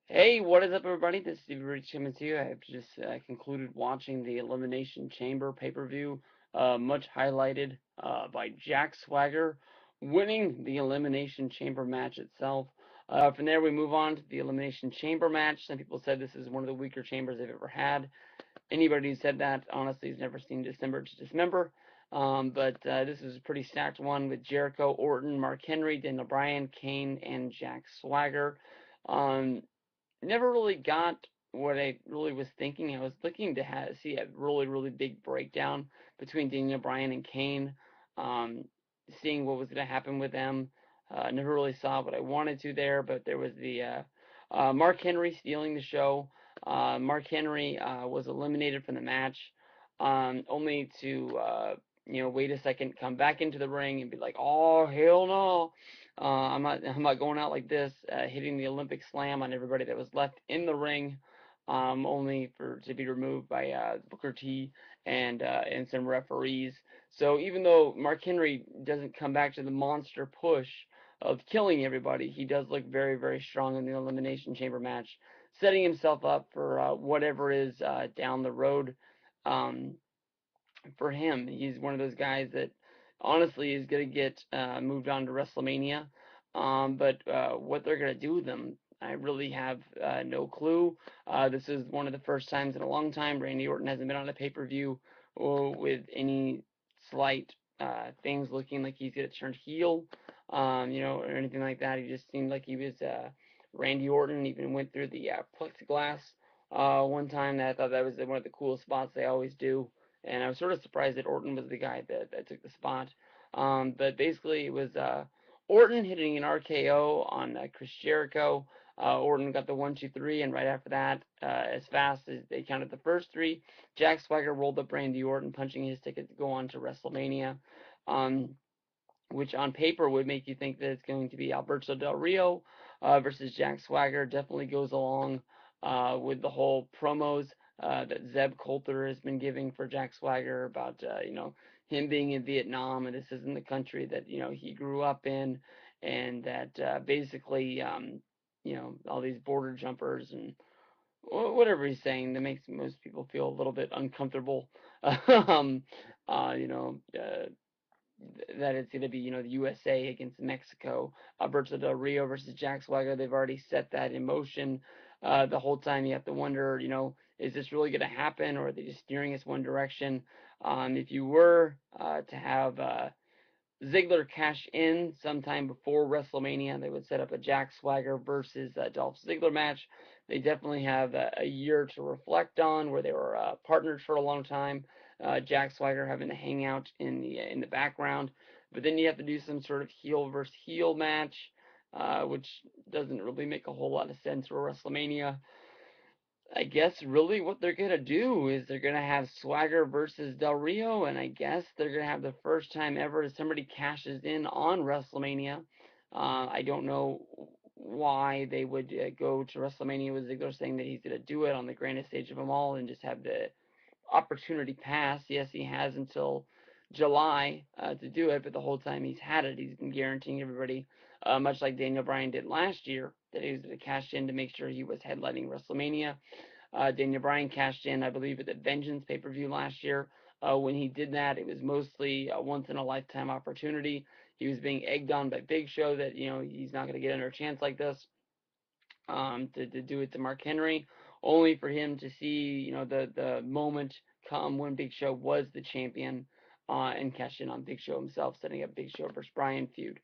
Hey, what is up, everybody? This is Steve Rich coming to you. I've just concluded watching the Elimination Chamber pay-per-view, much highlighted by Jack Swagger winning the Elimination Chamber match itself. From there, we move on to the Elimination Chamber match. Some people said this is one of the weaker chambers they've ever had. Anybody who said that, honestly, has never seen December to Dismember. But this is a pretty stacked one with Jericho, Orton, Mark Henry, Daniel Bryan, Kane, and Jack Swagger. Um, Never really got what I really was thinking. I was looking to see a really big breakdown between Daniel Bryan and Kane, um, seeing what was going to happen with them. Never really saw what I wanted to there, but there was the Mark Henry stealing the show. Mark Henry was eliminated from the match, only to wait a second, come back into the ring and be like, "Oh hell no, I'm not going out like this," hitting the Olympic slam on everybody that was left in the ring, only for to be removed by Booker T and some referees. So even though Mark Henry doesn't come back to the monster push of killing everybody, he does look very strong in the Elimination Chamber match, setting himself up for whatever is down the road. Um, for him. He's one of those guys that honestly is going to get moved on to WrestleMania. But what they're going to do with him, I really have no clue. This is one of the first times in a long time Randy Orton hasn't been on a pay-per-view with any slight things looking like he's going to turn heel, or anything like that. He just seemed like he was Randy Orton. Even went through the plexiglass one time. That I thought that was one of the coolest spots they always do, and I was sort of surprised that Orton was the guy that took the spot. But basically, it was Orton hitting an RKO on Chris Jericho. Orton got the 1, 2, 3, and right after that, as fast as they counted the first three, Jack Swagger rolled up Randy Orton, punching his ticket to go on to WrestleMania. Um, which on paper would make you think that it's going to be Alberto Del Rio versus Jack Swagger. Definitely goes along with the whole promos that Zeb Coulter has been giving for Jack Swagger about him being in Vietnam, and this isn't the country that he grew up in, and that basically all these border jumpers and whatever he's saying that makes most people feel a little bit uncomfortable. um, you know, that it's going to be, the USA against Mexico, Alberto Del Rio versus Jack Swagger. They've already set that in motion. The whole time you have to wonder, is this really going to happen, or are they just steering us one direction? If you were to have Ziggler cash in sometime before WrestleMania, they would set up a Jack Swagger versus Dolph Ziggler match. They definitely have a year to reflect on, where they were partners for a long time. Jack Swagger having to hang out in the background, but then you have to do some sort of heel versus heel match, which doesn't really make a whole lot of sense for WrestleMania. I guess really what they're gonna do is they're gonna have Swagger versus Del Rio, and I guess they're gonna have the first time ever somebody cashes in on WrestleMania. I don't know why they would go to WrestleMania with Ziggler saying that he's gonna do it on the grandest stage of them all and just have the opportunity pass. Yes, he has until July to do it, but the whole time he's had it, he's been guaranteeing everybody, much like Daniel Bryan did last year, that he was going to cash in to make sure he was headlining WrestleMania. Daniel Bryan cashed in, I believe, at the Vengeance pay-per-view last year. When he did that, it was mostly a once-in-a-lifetime opportunity. He was being egged on by Big Show that, he's not going to get another chance like this, to do it to Mark Henry, only for him to see, the moment come when Big Show was the champion, and cash in on Big Show himself, setting up Big Show versus Bryan feud.